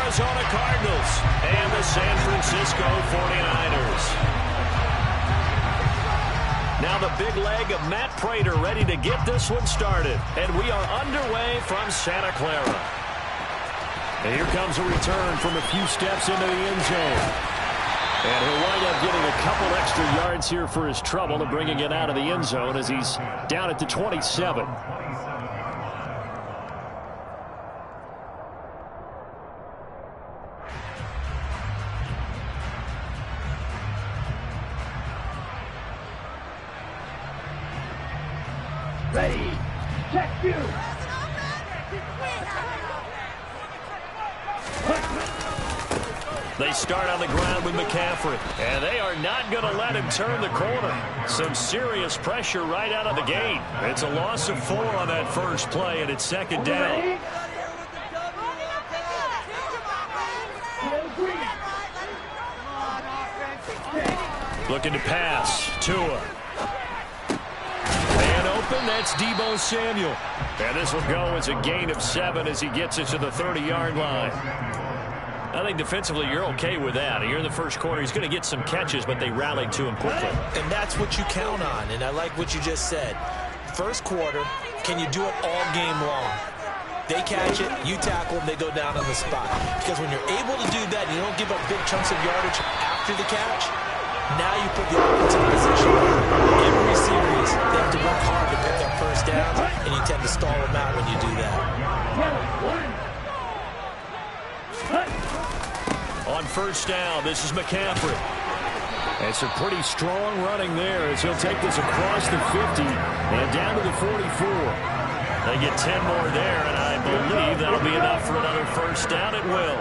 Arizona Cardinals and the San Francisco 49ers. Now the big leg of Matt Prater ready to get this one started. And we are underway from Santa Clara. And here comes a return from a few steps into the end zone. And he'll wind up getting a couple extra yards here for his trouble and bringing it out of the end zone as he's down at the 27. Ready, check you. They start on the ground with McCaffrey, and they are not going to let him turn the corner. Some serious pressure right out of the gate. It's a loss of 4 on that first play, and it's second down. Looking to pass. Tua. And open, that's Deebo Samuel. And this will go as a gain of 7 as he gets it to the 30-yard line. I think defensively you're okay with that. You're in the first quarter. He's going to get some catches, but they rallied to him quickly. And that's what you count on, and I like what you just said. First quarter, can you do it all game long? They catch it, you tackle them, they go down on the spot. Because when you're able to do that, you don't give up big chunks of yardage after the catch, now you put the offense in position. Every series, they have to work hard to pick up first downs, and you tend to stall them out when you do that. On first down, this is McCaffrey. It's a pretty strong running there as he'll take this across the 50 and down to the 44. They get 10 more there, and I believe that'll be enough for another first down. It will.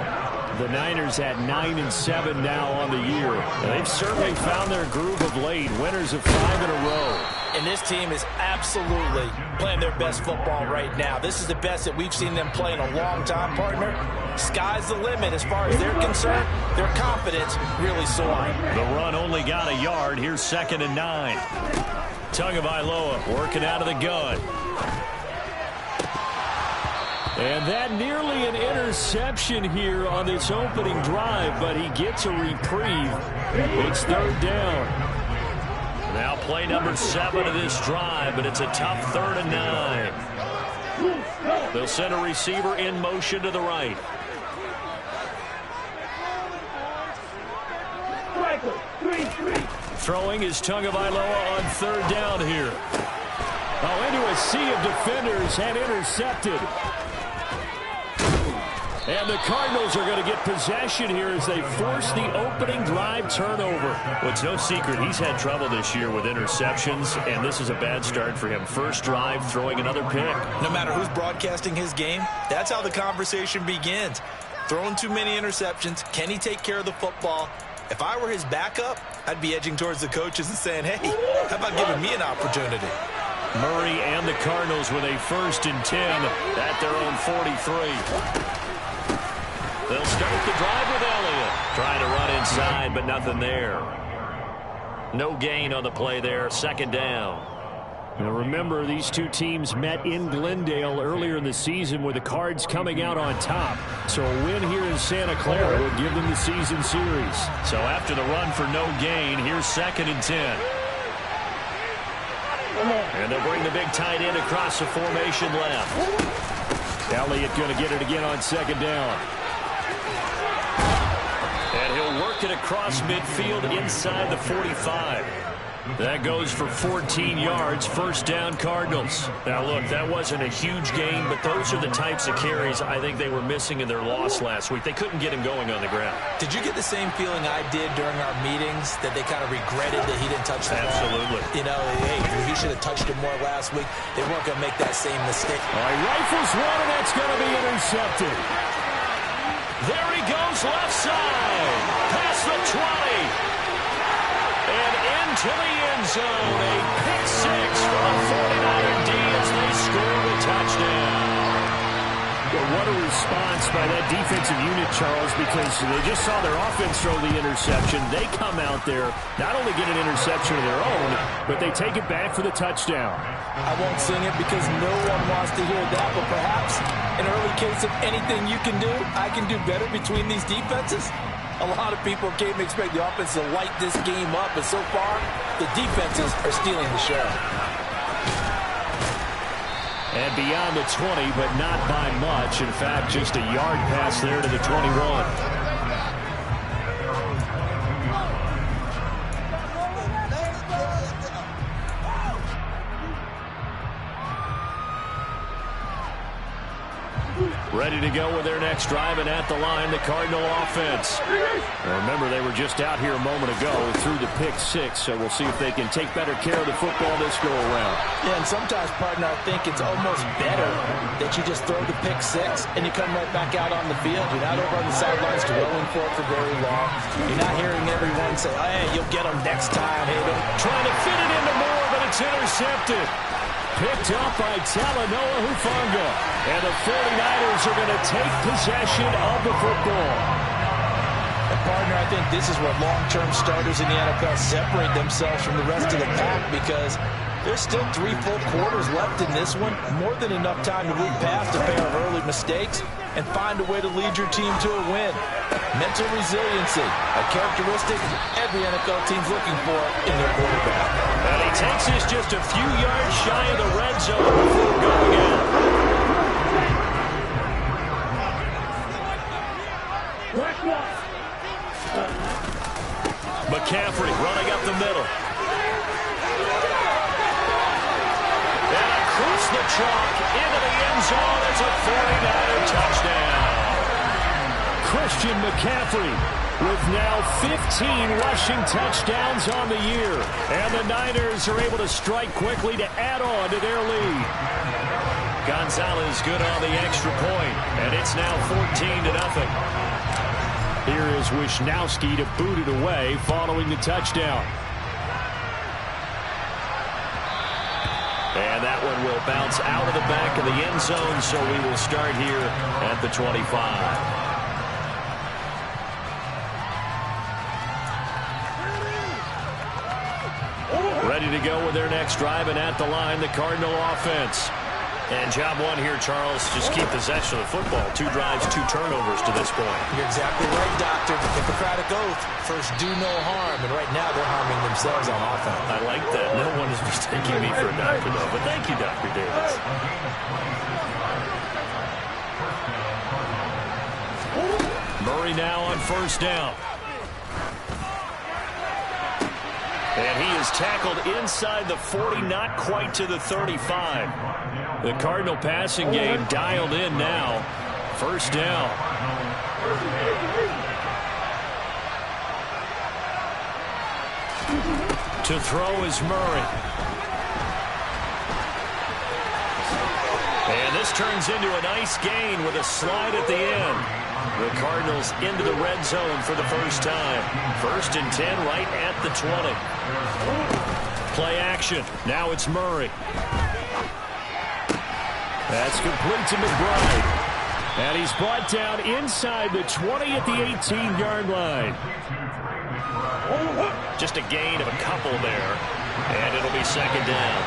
The Niners at 9-7 now on the year. And they've certainly found their groove of late. Winners of 5 in a row. And this team is absolutely playing their best football right now. This is the best that we've seen them play in a long time, partner. Sky's the limit as far as they're concerned. Their confidence really soaring. The run only got a yard. Here's 2nd and 9. Tagovailoa working out of the gun. And that nearly an interception here on this opening drive, but he gets a reprieve. It's 3rd down. Now play number 7 of this drive, but it's a tough 3rd and 9. They'll send a receiver in motion to the right. Throwing is Tagovailoa on 3rd down here. Oh, into a sea of defenders and intercepted. And the Cardinals are going to get possession here as they force the opening drive turnover. Well, it's no secret he's had trouble this year with interceptions, and this is a bad start for him. First drive, throwing another pick. No matter who's broadcasting his game, that's how the conversation begins. Throwing too many interceptions. Can he take care of the football? If I were his backup, I'd be edging towards the coaches and saying, hey, how about giving me an opportunity? Murray and the Cardinals with a 1st and 10 at their own 43. They'll start the drive with Elliott. Trying to run inside, but nothing there. No gain on the play there. 2nd down. Now remember, these two teams met in Glendale earlier in the season with the Cards coming out on top. So a win here in Santa Clara will give them the season series. So after the run for no gain, here's 2nd and 10. And they'll bring the big tight end across the formation left. Elliott going to get it again on 2nd down. And he'll work it across midfield inside the 45. That goes for 14 yards. 1st down, Cardinals. Now, look, that wasn't a huge gain, but those are the types of carries I think they were missing in their loss last week. They couldn't get him going on the ground. Did you get the same feeling I did during our meetings, that they kind of regretted that he didn't touch the ball? Absolutely. You know, hey, he should have touched it more last week. They weren't going to make that same mistake. All right, rifles one, and that's going to be intercepted. There he goes, left side. Past the 20. And into the end zone. A pick 6 for the 49er D as they score the touchdown. Well, what a a response by that defensive unit, Charles, because they just saw their offense throw the interception. They come out there, not only get an interception of their own, but they take it back for the touchdown. I won't sing it because no one wants to hear that, but perhaps an early case of anything you can do, I can do better between these defenses. A lot of people came to expect the offense to light this game up, but so far, the defenses are stealing the show. And beyond the 20, but not by much. In fact, just a yard pass there to the 21. Ready to go with their next drive, and at the line, the Cardinal offense. Now remember, they were just out here a moment ago through the pick-6, so we'll see if they can take better care of the football this go-around. Yeah, and sometimes, partner, I think it's almost better that you just throw the pick-6 and you come right back out on the field. You're not over on the sidelines dwelling for it for very long. You're not hearing everyone say, hey, you'll get them next time. Hey, trying to fit it into Moore, but it's intercepted. Picked up by Talanoa Hufanga. And the 49ers are going to take possession of the football. And partner, I think this is where long-term starters in the NFL separate themselves from the rest of the pack, because there's still 3 full quarters left in this one. More than enough time to move past a pair of early mistakes and find a way to lead your team to a win. Mental resiliency, a characteristic every NFL team's looking for in their quarterback. And he takes this just a few yards shy of the red zone before going in. McCaffrey running up the middle. And across the chalk into the end zone. It's a 49er touchdown. Christian McCaffrey with now 15 rushing touchdowns on the year. And the Niners are able to strike quickly to add on to their lead. Gonzalez good on the extra point, and it's now 14-0. Here is Wisnowski to boot it away following the touchdown. And that one will bounce out of the back of the end zone, so we will start here at the 25. Ready to go with their next drive, and at the line, the Cardinal offense. And job one here, Charles, just keep possession of the football. 2 drives, 2 turnovers to this point. You're exactly right, Doctor. The Hippocratic Oath, first do no harm, and right now they're harming themselves on offense. I like that. No one is mistaking me for a doctor, though. But thank you, Dr. Davis. Murray now on first down. And he is tackled inside the 40, not quite to the 35. The Cardinal passing game dialed in now. First down. To throw is Murray. And this turns into a nice gain with a slide at the end. The Cardinals into the red zone for the first time. 1st and 10 right at the 20. Play action. Now it's Murray. That's complete to McBride. And he's brought down inside the 20 at the 18-yard line. Just a gain of a couple there. And it'll be second down.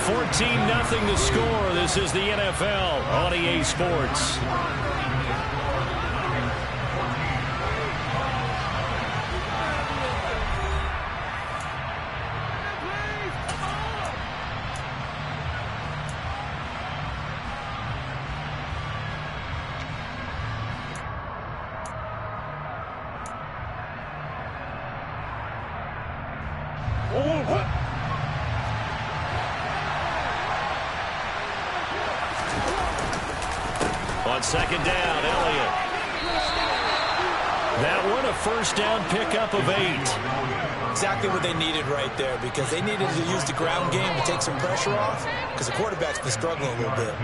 14-0 the score. This is the NFL on EA Sports. On second down, Elliott. That one a first down pickup of 8. Exactly what they needed right there, because they needed to use the ground game to take some pressure off, because the quarterback's been struggling a little bit.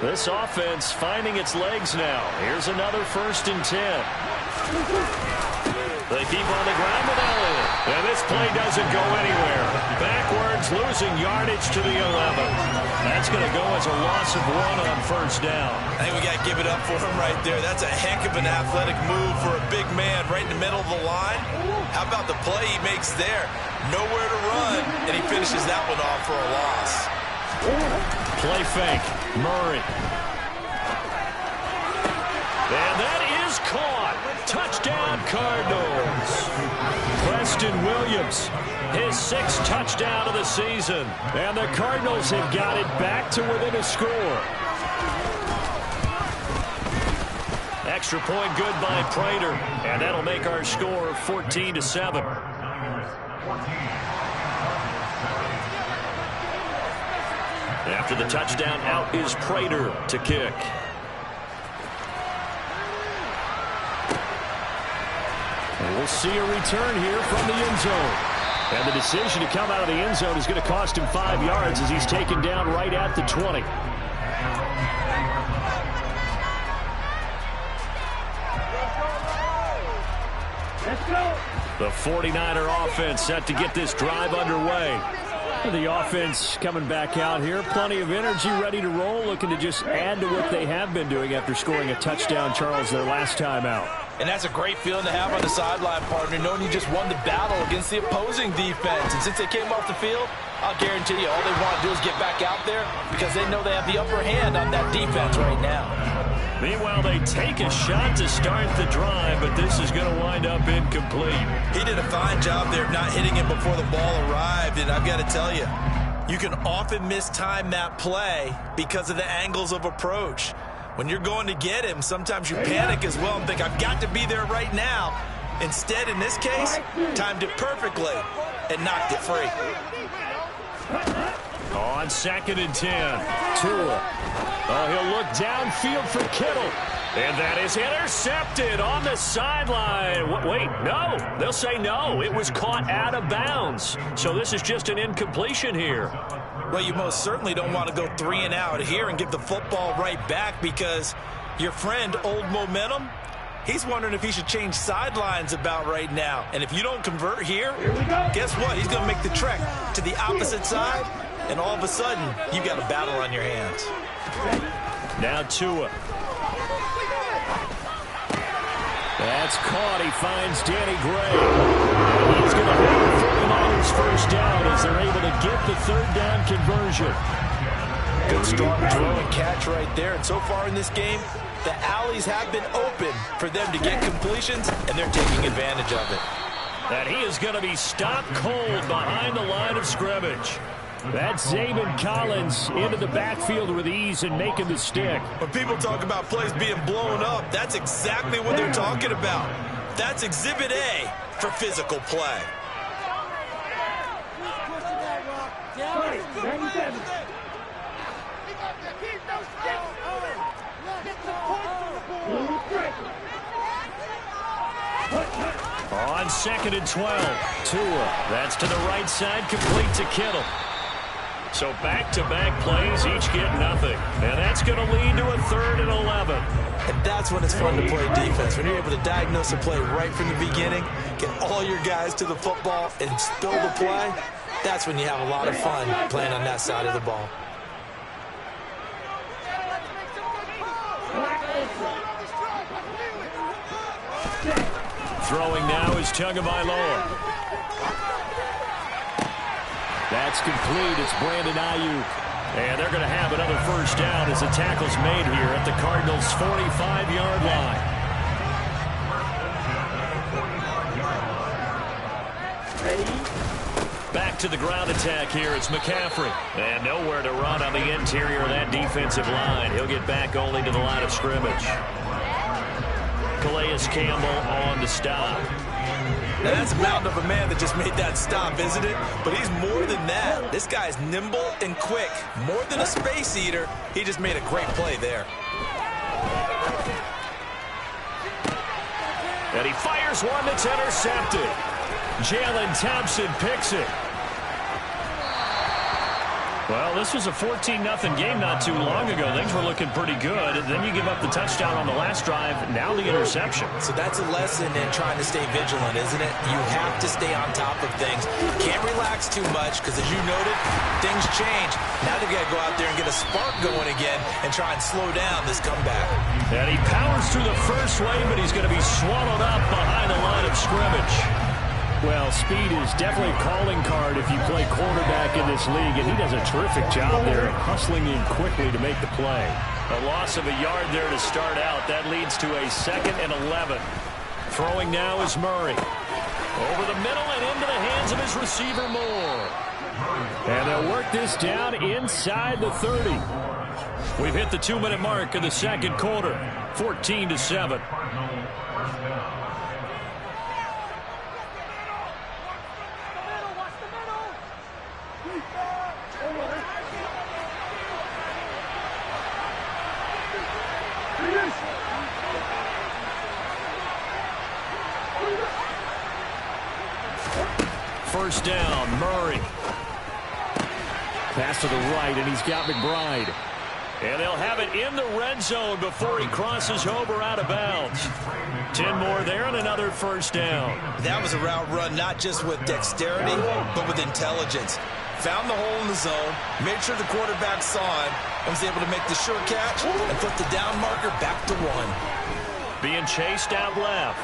This offense finding its legs now. Here's another 1st and 10. They keep on the ground with Elliott. And this play doesn't go anywhere. Backwards, losing yardage to the 11. That's going to go as a loss of 1 on first down. I think we got to give it up for him right there. That's a heck of an athletic move for a big man right in the middle of the line. How about the play he makes there? Nowhere to run, and he finishes that one off for a loss. Play fake. Murray. And that is caught. Touchdown, Cardinals. Preston Williams, his 6th touchdown of the season. And the Cardinals have got it back to within a score. Extra point good by Prater. And that'll make our score 14-7. After the touchdown, out is Prater to kick. And we'll see a return here from the end zone. And the decision to come out of the end zone is going to cost him 5 yards as he's taken down right at the 20. Let's go. The 49er offense set to get this drive underway. The offense coming back out here. Plenty of energy, ready to roll, looking to just add to what they have been doing after scoring a touchdown, Charles, their last time out. And that's a great feeling to have on the sideline, partner, knowing you just won the battle against the opposing defense. And since they came off the field, I'll guarantee you all they want to do is get back out there because they know they have the upper hand on that defense right now. Meanwhile, they take a shot to start the drive, but this is going to wind up incomplete. He did a fine job there of not hitting him before the ball arrived, and I've got to tell you, you can often mistime that play because of the angles of approach. When you're going to get him, sometimes you panic as well and think, I've got to be there right now. Instead, in this case, timed it perfectly and knocked it free. On 2nd and 10, Tua. Oh, he'll look downfield for Kittle. And that is intercepted on the sideline. Wait, no. They'll say no. It was caught out of bounds. So this is just an incompletion here. Well, you most certainly don't want to go 3 and out here and give the football right back because your friend, Old Momentum, he's wondering if he should change sidelines about right now. And if you don't convert here, guess what? He's going to make the trek to the opposite side, and all of a sudden, you've got a battle on your hands. Now Tua. That's caught. He finds Danny Gray. And he's going to hold the 49ers first down as they're able to get the 3rd down conversion. Good strong throw and catch right there. And so far in this game, the alleys have been open for them to get completions, and they're taking advantage of it. And he is going to be stopped cold behind the line of scrimmage. That's Zaven Collins into the backfield with ease and making the stick. When people talk about plays being blown up, that's exactly what they're talking about. That's Exhibit A for physical play. On 2nd and 12, Tua. That's to the right side, complete to Kittle. So back-to-back plays, each get nothing. And that's going to lead to a 3rd and 11. And that's when it's fun to play defense. When you're able to diagnose a play right from the beginning, get all your guys to the football, and spill the play, that's when you have a lot of fun playing on that side of the ball. Throwing now is Tagovailoa. That's complete. It's Brandon Ayuk. And they're going to have another first down as the tackle's made here at the Cardinals' 45-yard line. Back to the ground attack here. It's McCaffrey. And nowhere to run on the interior of that defensive line. He'll get back only to the line of scrimmage. Calais Campbell on the stop. Now that's a mountain of a man that just made that stop, isn't it? But he's more than that. This guy's nimble and quick. More than a space eater, he just made a great play there. And he fires one that's intercepted. Jalen Thompson picks it. Well, this was a 14-0 game not too long ago. Things were looking pretty good. Then you give up the touchdown on the last drive. Now the interception. So that's a lesson in trying to stay vigilant, isn't it? You have to stay on top of things. Can't relax too much because, as you noted, things change. Now they've got to go out there and get a spark going again and try and slow down this comeback. And he powers through the first wave, but he's going to be swallowed up behind the line of scrimmage. Well, speed is definitely a calling card if you play quarterback in this league, and he does a terrific job there hustling in quickly to make the play. A loss of a yard there to start out. That leads to a 2nd and 11. Throwing now is Murray. Over the middle and into the hands of his receiver, Moore. And they'll work this down inside the 30. We've hit the 2-minute mark in the second quarter, 14-7. First down, Murray. Pass to the right, and he's got McBride. And they'll have it in the red zone before he crosses over out of bounds. 10 more there and another first down. That was a route run not just with dexterity, but with intelligence. Found the hole in the zone, made sure the quarterback saw it, and was able to make the sure catch and flip the down marker back to 1. Being chased out left.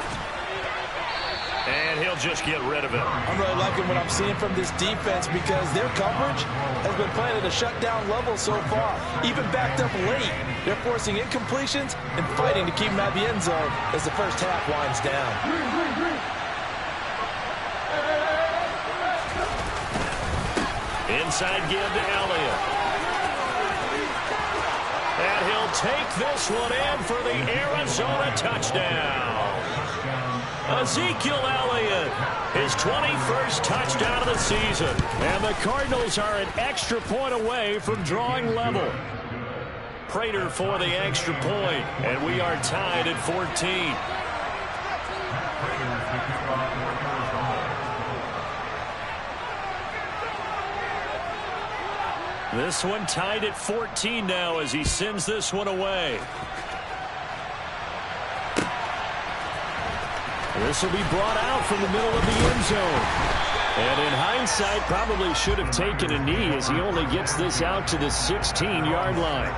And he'll just get rid of it. I'm really liking what I'm seeing from this defense because their coverage has been playing at a shutdown level so far. Even backed up late, they're forcing incompletions and fighting to keep them out of the end zone as the first half winds down. Inside give to Elliott. And he'll take this one in for the Arizona touchdown. Ezekiel Elliott, his 21st touchdown of the season. And the Cardinals are an extra point away from drawing level. Prater for the extra point, and we are tied at 14. This one tied at 14 now as he sends this one away. This will be brought out from the middle of the end zone. And in hindsight, probably should have taken a knee as he only gets this out to the 16-yard line.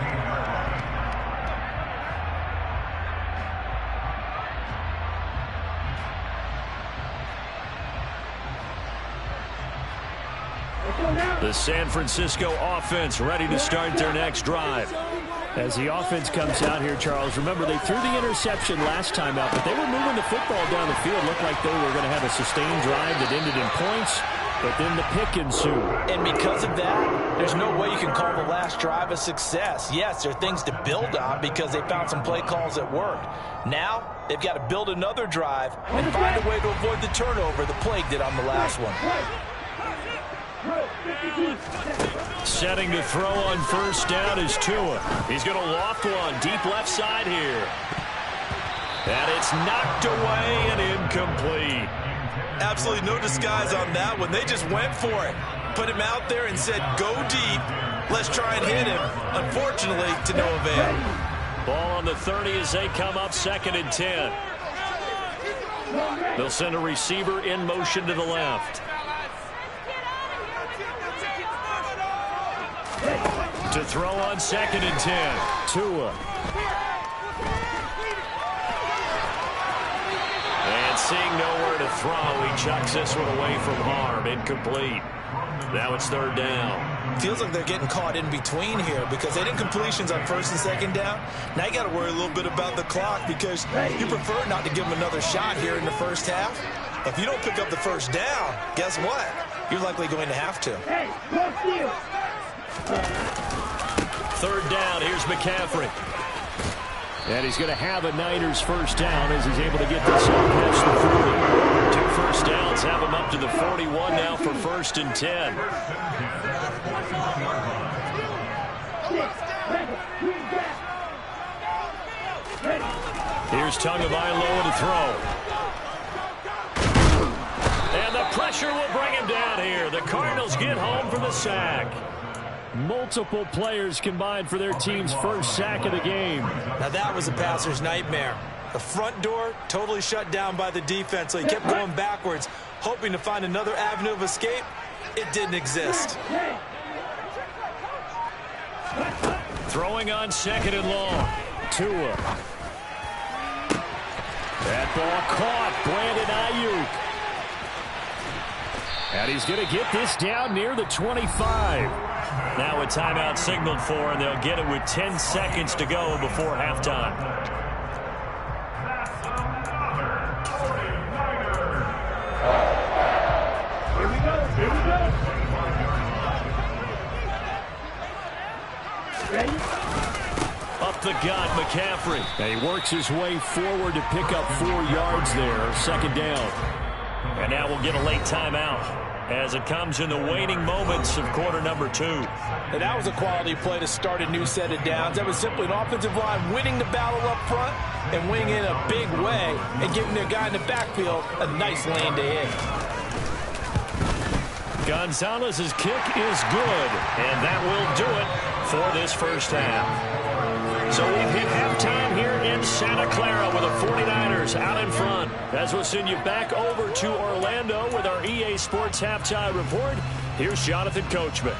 The San Francisco offense ready to start their next drive. As the offense comes out here, Charles, remember they threw the interception last time out, but they were moving the football down the field. Looked like they were going to have a sustained drive that ended in points, but then the pick ensued. And because of that, there's no way you can call the last drive a success. Yes, there are things to build on because they found some play calls that worked. Now, they've got to build another drive and find a way to avoid the turnover the plague did on the last one. Setting to throw on first down is Tua. He's going to loft one deep left side here. And it's knocked away and incomplete. Absolutely no disguise on that one. They just went for it. Put him out there and said, go deep. Let's try and hit him. Unfortunately, to no avail. Ball on the 30 as they come up 2nd and 10. They'll send a receiver in motion to the left. To throw on 2nd and 10. Tua. And seeing nowhere to throw, he chucks this one away from harm. Incomplete. Now it's 3rd down. Feels like they're getting caught in between here because they did completions on 1st and 2nd down. Now you got to worry a little bit about the clock because you prefer not to give them another shot here in the first half. If you don't pick up the first down, guess what? You're likely going to have to. Hey, no steal. 3rd down, here's McCaffrey. And he's going to have a Niners first down as he's able to get this up past the 40. 2 first downs have him up to the 41 now for 1st and 10. Here's Tagovailoa to throw. And the pressure will bring him down here. The Cardinals get home for the sack. Multiple players combined for their team's first sack of the game. Now that was a passer's nightmare. The front door totally shut down by the defense, so he kept going backwards, hoping to find another avenue of escape. It didn't exist. Throwing on 2nd and long. Tua. That ball caught. Brandon Ayuk. And he's going to get this down near the 25. Now a timeout signaled for, and they'll get it with 10 seconds to go before halftime. Here we go. Here we go. Ready? Up the gut, McCaffrey. And he works his way forward to pick up 4 yards there. 2nd down. And now we'll get a late timeout as it comes in the waning moments of quarter number 2. And that was a quality play to start a new set of downs. That was simply an offensive line winning the battle up front and winning in a big way and giving their guy in the backfield a nice lane to hit. Gonzalez's kick is good, and that will do it for this first half. So we've hit halftime here in Santa Clara with the 49ers out in front. As we'll send you back over to Orlando with our EA Sports Halftime Report, here's Jonathan Coachman.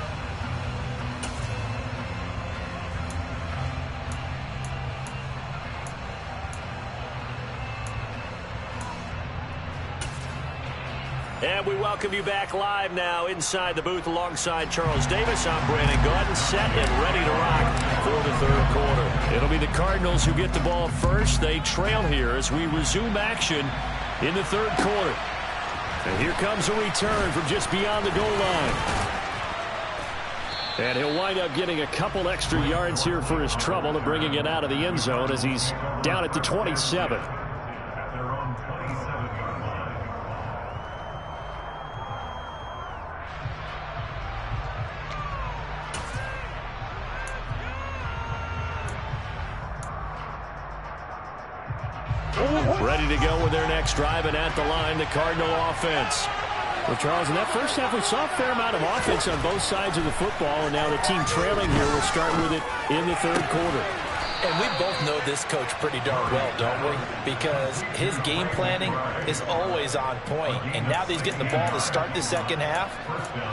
And we welcome you back live now inside the booth alongside Charles Davis. I'm Brandon Gaudin, set and ready to rock for the 3rd quarter. It'll be the Cardinals who get the ball first. They trail here as we resume action in the 3rd quarter. And here comes a return from just beyond the goal line. And he'll wind up getting a couple extra yards here for his trouble and bringing it out of the end zone as he's down at the 27. Ready to go with their next drive, and at the line, the Cardinal offense. Well, Charles, in that first half, we saw a fair amount of offense on both sides of the football, and now the team trailing here will start with it in the 3rd quarter. And we both know this coach pretty darn well, don't we? Because his game planning is always on point. And now that he's getting the ball to start the 2nd half,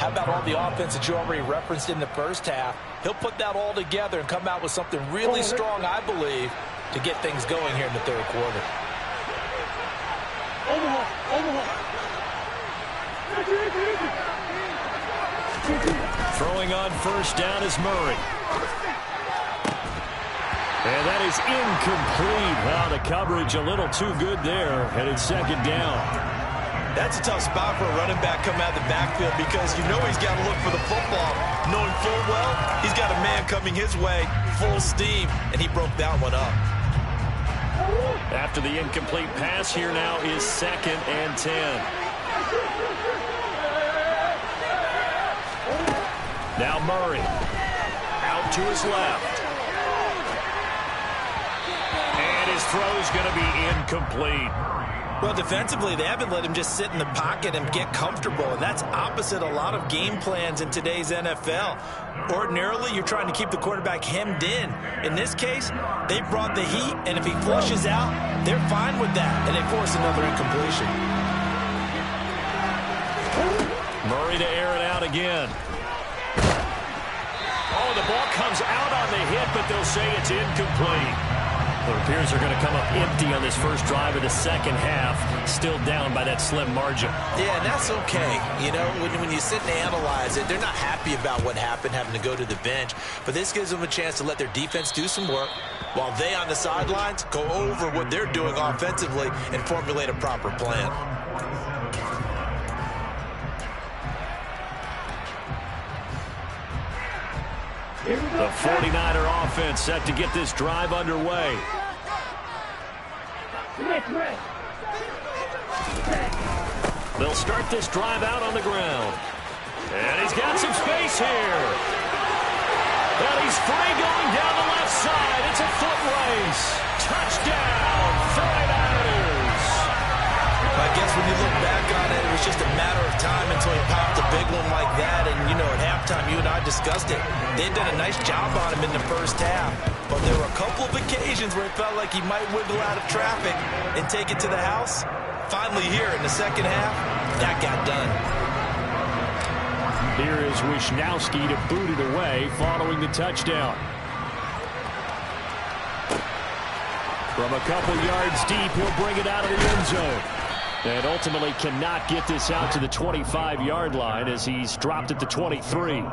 how about all the offense that you already referenced in the first half? He'll put that all together and come out with something really strong, I believe, to get things going here in the 3rd quarter. Throwing on 1st down is Murray. And that is incomplete. Wow, the coverage a little too good there. And it's 2nd down. That's a tough spot for a running back coming out of the backfield because you know he's got to look for the football, knowing full well he's got a man coming his way, full steam, and he broke that one up. After the incomplete pass, here now is 2nd and 10. Now Murray out to his left. And his throw's going to be incomplete. Well, defensively, they haven't let him just sit in the pocket and get comfortable, and that's opposite a lot of game plans in today's NFL. Ordinarily, you're trying to keep the quarterback hemmed in. In this case, they brought the heat, and if he flushes out, they're fine with that, and they force another incompletion. Murray to air it out again. Oh, the ball comes out on the hit, but they'll say it's incomplete. It appears they're going to come up empty on this first drive of the 2nd half, still down by that slim margin. Yeah, and that's okay. You know, when you sit and analyze it, they're not happy about what happened, having to go to the bench. But this gives them a chance to let their defense do some work while they on the sidelines go over what they're doing offensively and formulate a proper plan. The 49er offense set to get this drive underway. They'll start this drive out on the ground. And he's got some space here. And he's free going down the left side. It's a foot race. Touchdown, 49ers. My guess when you look back on it, it was just a matter of time until he popped a big one like that. And, you know, at halftime, you and I discussed it. They'd done a nice job on him in the first half. But there were a couple of occasions where it felt like he might wiggle out of traffic and take it to the house. Finally here in the second half, that got done. Here is Wisnowski to boot it away following the touchdown. From a couple yards deep, he'll bring it out of the end zone. And ultimately cannot get this out to the 25-yard line as he's dropped at the 23.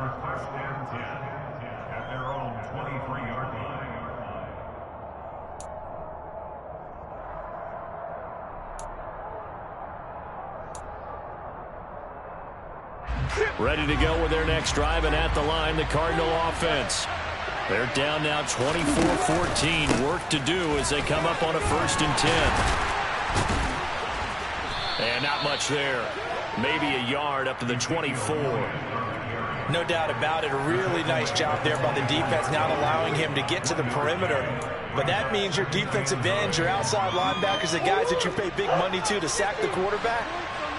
Ready to go with their next drive, and at the line, the Cardinal offense. They're down now 24-14. Work to do as they come up on a 1st and 10. And not much there. Maybe a yard up to the 24. No doubt about it. A really nice job there by the defense, not allowing him to get to the perimeter. But that means your defensive ends, your outside linebackers, the guys that you pay big money to sack the quarterback,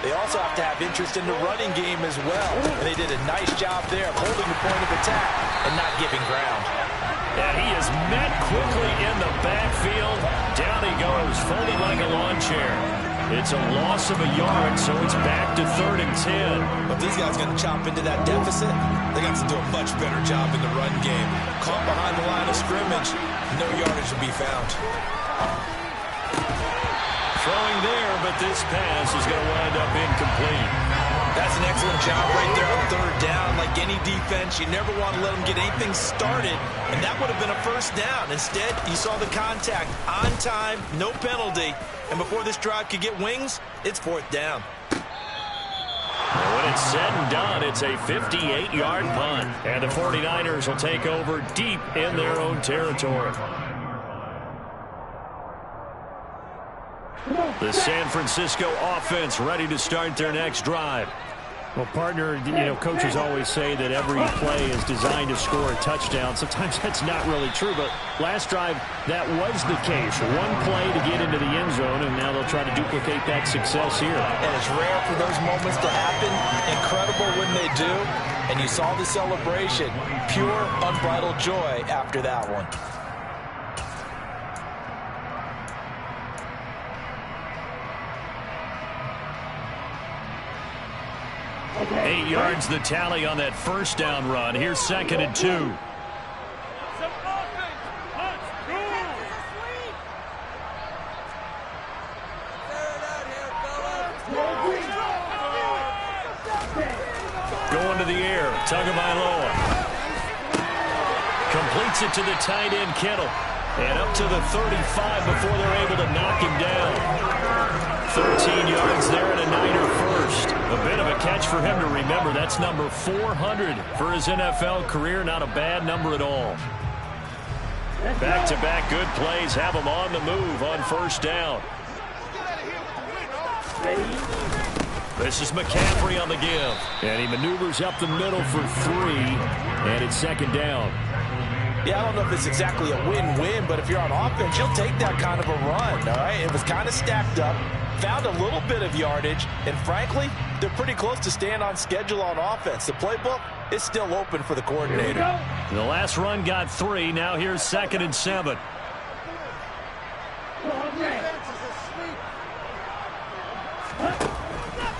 they also have to have interest in the running game as well. And they did a nice job there of holding the point of attack and not giving ground. And he is met quickly in the backfield. Down he goes, folded like a lawn chair. It's a loss of a yard, so it's back to 3rd and 10. But these guys going to chop into that deficit. They got to do a much better job in the run game. Caught behind the line of scrimmage, no yardage to be found. Throwing there, but this pass is going to wind up incomplete. That's an excellent job right there on 3rd down. Like any defense, you never want to let them get anything started, and that would have been a 1st down. Instead, you saw the contact on time, no penalty, and before this drive could get wings, it's 4th down. And when it's said and done, it's a 58-yard punt, and the 49ers will take over deep in their own territory. The San Francisco offense ready to start their next drive. Well, partner, you know, coaches always say that every play is designed to score a touchdown. Sometimes that's not really true, but last drive, that was the case. One play to get into the end zone, and now they'll try to duplicate that success here. And it's rare for those moments to happen. Incredible when they do. And you saw the celebration. Pure, unbridled joy after that one. 8 yards the tally on that 1st down run. Here's 2nd and 2. Going to the air. Tagovailoa completes it to the tight end, Kittle. And up to the 35 before they're able to knock him down. 13 yards there and a Niner first. A bit of a catch for him to remember. That's number 400 for his NFL career. Not a bad number at all. Back-to-back good plays have him on the move on 1st down. This is McCaffrey on the give. And he maneuvers up the middle for 3. And it's 2nd down. Yeah, I don't know if it's exactly a win-win, but if you're on offense, you'll take that kind of a run, all right? It was kind of stacked up, found a little bit of yardage, and frankly, they're pretty close to staying on schedule on offense. The playbook is still open for the coordinator. The last run got 3. Now here's 2nd and 7.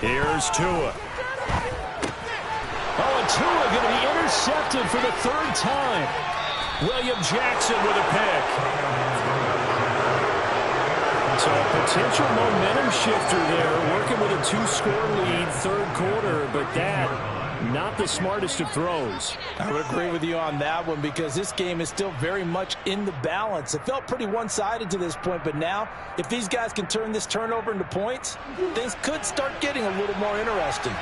Here's Tua. Oh, and Tua going to be intercepted for the 3rd time. William Jackson with a pick. So a potential momentum shifter there, working with a 2-score lead, 3rd quarter, but that, not the smartest of throws. I would agree with you on that one because this game is still very much in the balance. It felt pretty one-sided to this point, but now, if these guys can turn this turnover into points, things could start getting a little more interesting.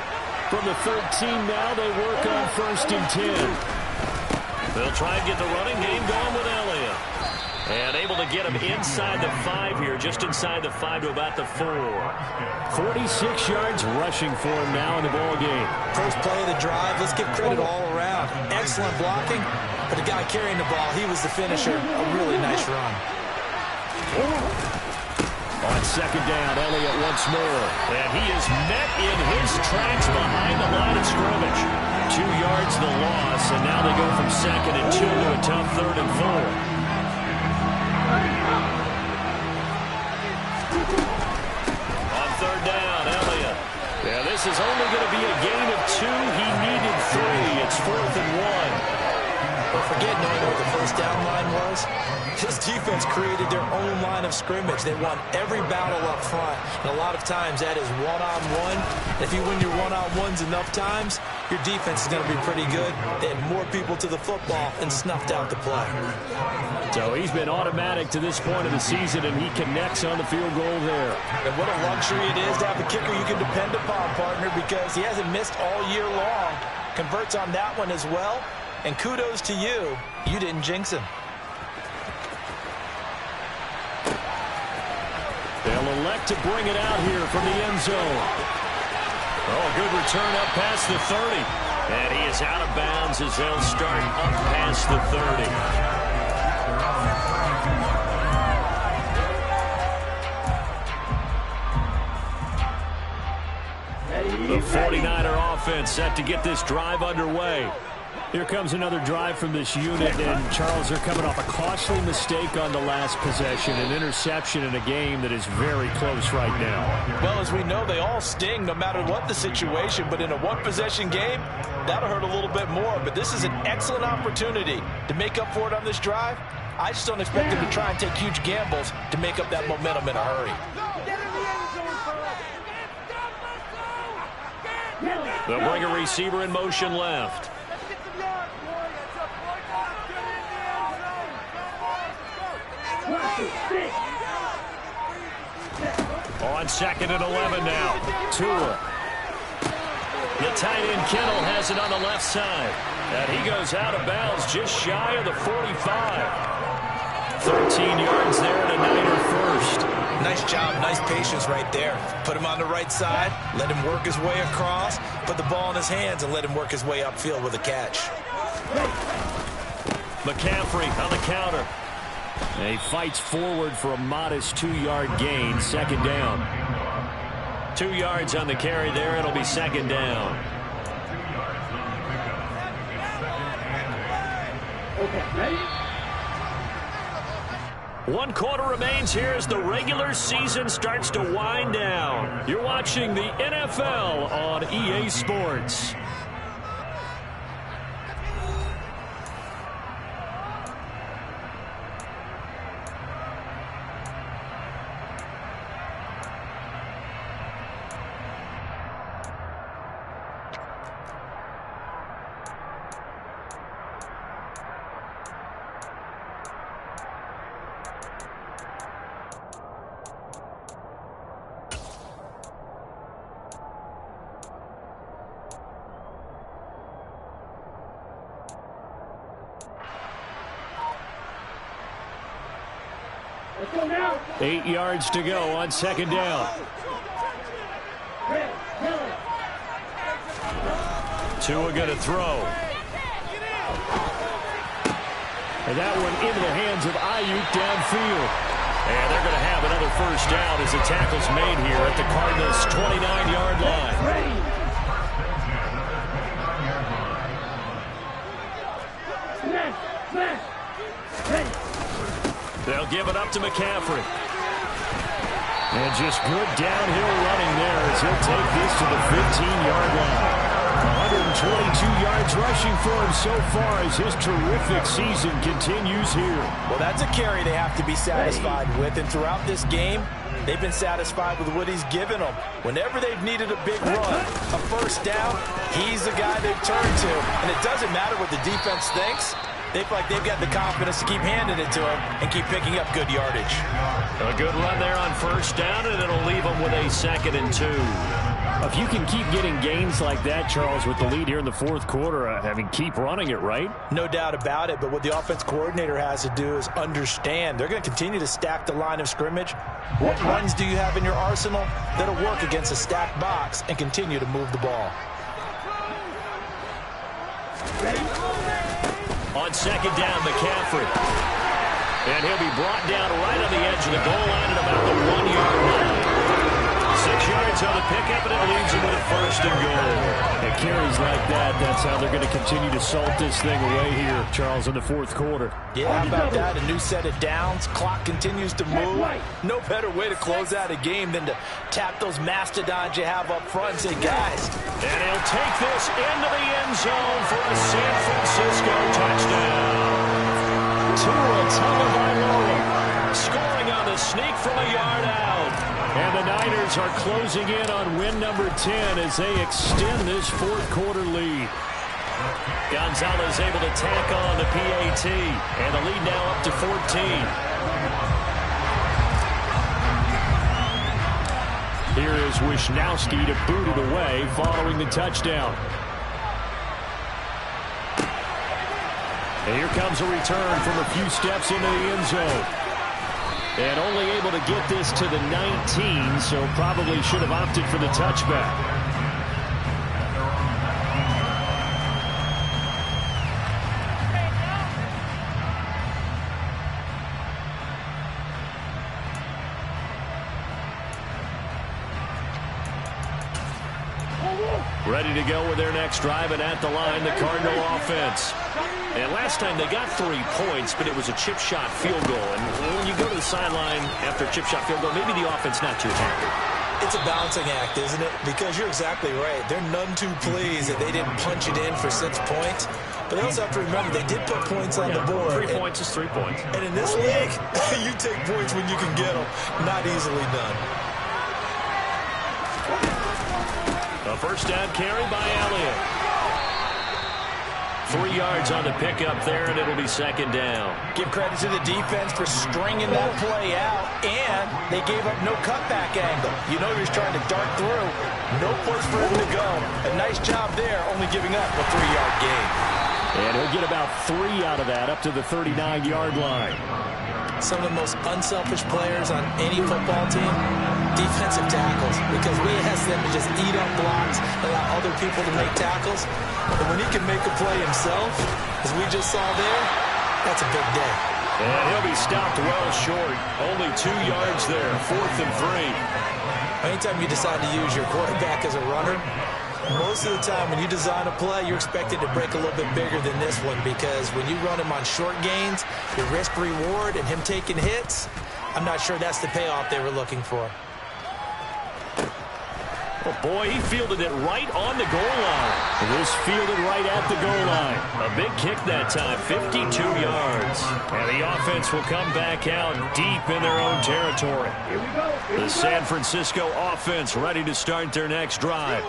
From the 13 now, they work on 1st and 10. They'll try and get the running game going with Elliott. And able to get him inside the 5 here, just inside the 5 to about the 4. 46 yards rushing for him now in the ball game. First play of the drive, let's give credit all around. Excellent blocking, but the guy carrying the ball, he was the finisher. A really nice run. On second down, Elliott once more. And he is met in his tracks behind the line of scrimmage. 2 yards the loss, and now they go from 2nd and 2 to a tough 3rd and 4. On 3rd down, Elliott. Yeah, this is only going to be a gain of 2. He needed 3. It's 4th and 1. But forget knowing what the first down line was. This defense created their own line of scrimmage. They won every battle up front. And a lot of times that is one-on-one. If you win your one-on-ones enough times, your defense is going to be pretty good. They had more people to the football and snuffed out the play. So he's been automatic to this point of the season, and he connects on the field goal there. And what a luxury it is to have a kicker you can depend upon, partner, because he hasn't missed all year long. Converts on that one as well. And kudos to you. You didn't jinx him. They'll elect to bring it out here from the end zone. Oh, good return up past the 30. And he is out of bounds as they'll start up past the 30. The 49er offense set to get this drive underway. Here comes another drive from this unit, and Charles, they're coming off a costly mistake on the last possession, an interception in a game that is very close right now. Well, as we know, they all sting no matter what the situation, but in a one-possession game, that'll hurt a little bit more. But this is an excellent opportunity to make up for it on this drive. I just don't expect them to try and take huge gambles to make up that momentum in a hurry. They'll bring a receiver in motion left. On 2nd and 11 now. Tua. The tight end Kittle has it on the left side. And he goes out of bounds just shy of the 45. 13 yards there and a Niner first. Nice job, nice patience right there. Put him on the right side, let him work his way across, put the ball in his hands, and let him work his way upfield with a catch. McCaffrey on the counter. And he fights forward for a modest 2-yard gain, 2nd down. 2 yards on the carry there. It'll be 2nd down. Okay, ready? 1 quarter remains here as the regular season starts to wind down. You're watching the NFL on EA Sports. Let's go now. 8 yards to go on 2nd down. Tua going to throw. And that one into the hands of Ayuk downfield. And they're going to have another first down as the tackle's made here at the Cardinals' 29-yard line. They'll give it up to McCaffrey. And just good downhill running there as he'll take this to the 15-yard line. 122 yards rushing for him so far as his terrific season continues here. Well, that's a carry they have to be satisfied with. And throughout this game, they've been satisfied with what he's given them. Whenever they've needed a big run, a first down, he's the guy they've turned to. And it doesn't matter what the defense thinks. They feel like they've got the confidence to keep handing it to him and keep picking up good yardage. A good run there on first down, and it'll leave them with a 2nd and 2. If you can keep getting gains like that, Charles, with the lead here in the 4th quarter, I mean, keep running it, right? No doubt about it, but what the offense coordinator has to do is understand. They're going to continue to stack the line of scrimmage. What runs do you have in your arsenal that'll work against a stacked box and continue to move the ball? On 2nd down, McCaffrey. And he'll be brought down right on the edge of the goal line at about the 1-yard line. 6 yards on the pickup, and it leaves him with a first and goal. And carries like that, that's how they're going to continue to salt this thing away here, Charles, in the fourth quarter. Yeah, how about that? A new set of downs. Clock continues to move. No better way to close out a game than to tap those mastodons you have up front and say, guys. And he'll take this into the end zone for a San Francisco touchdown. Tua Tagovailoa scoring on the sneak from a yard out. And the Niners are closing in on win number 10 as they extend this fourth quarter lead. Gonzalez able to tack on the PAT, and the lead now up to 14. Here is Wisnowski to boot it away following the touchdown. And here comes a return from a few steps into the end zone. And only able to get this to the 19, so probably should have opted for the touchback. Ready to go with their next drive, and at the line, the Cardinal offense. And last time they got 3 points, but it was a chip shot field goal. And when you go to the sideline after a chip shot field goal, maybe the offense not too happy. It's a balancing act, isn't it? Because you're exactly right. They're none too pleased that they didn't punch it in for 6 points. But they also have to remember they did put points on the board. 3 points is 3 points. And in this league, you take points when you can get them. Not easily done. A first down carry by Elliott. 3 yards on the pickup there, and it'll be second down. Give credit to the defense for stringing that play out, and they gave up no cutback angle. You know he was trying to dart through. No place for him to go. A nice job there, only giving up a 3-yard gain. And he'll get about 3 out of that, up to the 39-yard line. Some of the most unselfish players on any football team, defensive tackles, because we ask them to just eat up blocks, allow other people to make tackles. But when he can make a play himself, as we just saw there, that's a big day. And he'll be stopped well short. Only 2 yards there, 4th and 3. Anytime you decide to use your quarterback as a runner, most of the time when you design a play, you're expected to break a little bit bigger than this one, because when you run him on short gains, your risk-reward and him taking hits, I'm not sure that's the payoff they were looking for. Oh boy, he fielded it right on the goal line. This fielded right at the goal line. A big kick that time, 52 yards. And the offense will come back out deep in their own territory. The San Francisco offense ready to start their next drive.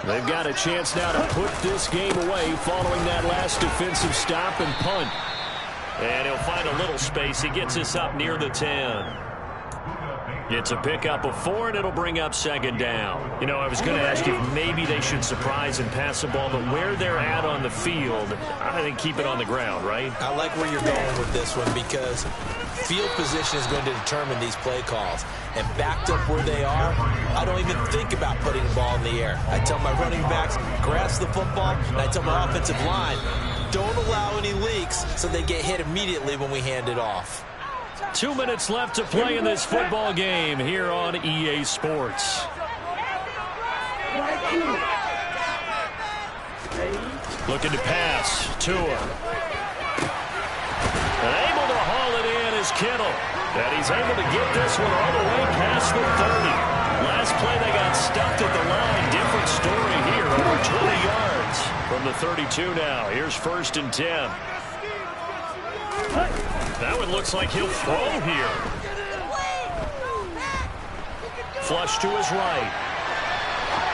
They've got a chance now to put this game away following that last defensive stop and punt. And he'll find a little space. He gets us up near the 10. It's a pickup of 4, and it'll bring up second down. You know, I was going to ask you if maybe they should surprise and pass the ball, but where they're at on the field, I think keep it on the ground, right? I like where you're going with this one, because field position is going to determine these play calls. And backed up where they are, I don't even think about putting the ball in the air. I tell my running backs, grasp the football, and I tell my offensive line, don't allow any leaks so they get hit immediately when we hand it off. 2 minutes left to play in this football game here on EA Sports. Looking to pass. Tua. And able to haul it in is Kittle. And he's able to get this one all the way past the 30. Last play they got stuffed at the line. Different story here. Over 20 yards from the 32 now. Here's 1st and 10. That one looks like he'll throw here. Flush to his right.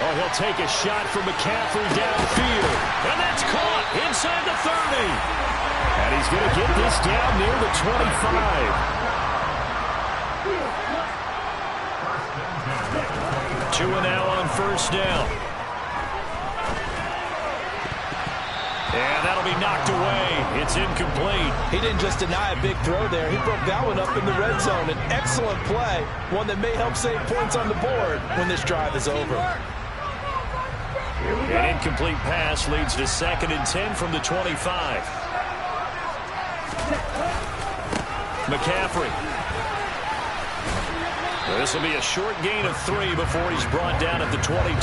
Oh, he'll take a shot from McCaffrey downfield. And that's caught inside the 30. And he's going to get this down near the 25. Tua now on 1st down. And that'll be knocked away. It's incomplete. He didn't just deny a big throw there. He broke that one up in the red zone. An excellent play. One that may help save points on the board when this drive is over. An incomplete pass leads to 2nd and 10 from the 25. McCaffrey. This will be a short gain of 3 before he's brought down at the 22.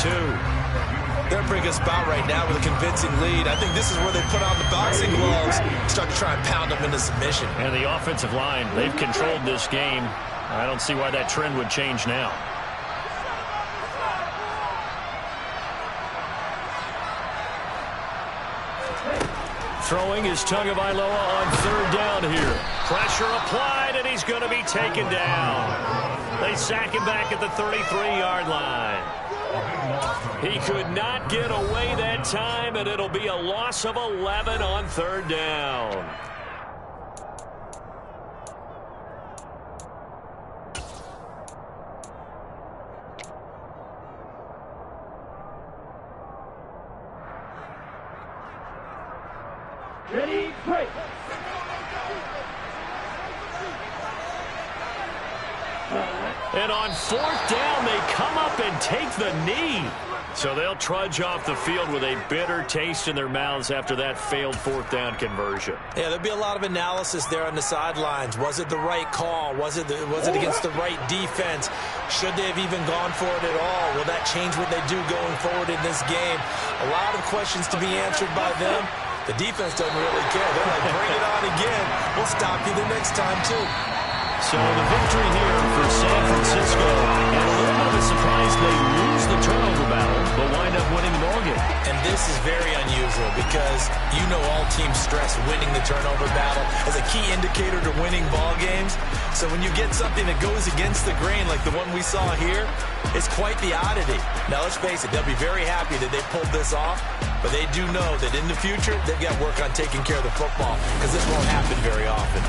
They're bringing us about right now with a convincing lead. I think this is where they put on the boxing gloves, start to try and pound them into submission. And the offensive line, they've controlled this game. I don't see why that trend would change now. Throwing is Tagovailoa on 3rd down here. Pressure applied, and he's going to be taken down. They sack him back at the 33-yard line. He could not get away that time, and it'll be a loss of 11 on 3rd down. Ready, break. And on 4th down, they come up and take the knee. So they'll trudge off the field with a bitter taste in their mouths after that failed 4th down conversion. Yeah, there'll be a lot of analysis there on the sidelines. Was it the right call? Was it against the right defense? Should they have even gone for it at all? Will that change what they do going forward in this game? A lot of questions to be answered by them. The defense doesn't really care. They're like, bring it on again. We'll stop you the next time, too. So the victory here for San Francisco. And a little bit of a surprise, they lose the turnover battle, but wind up winning the ballgame. And this is very unusual because you know all teams stress winning the turnover battle as a key indicator to winning ball games. So when you get something that goes against the grain like the one we saw here, it's quite the oddity. Now, let's face it, they'll be very happy that they pulled this off, but they do know that in the future, they've got work on taking care of the football because this won't happen very often.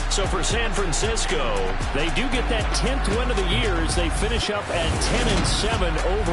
So for San Francisco, they do get that 10th win of the year as they finish up at 10-7 over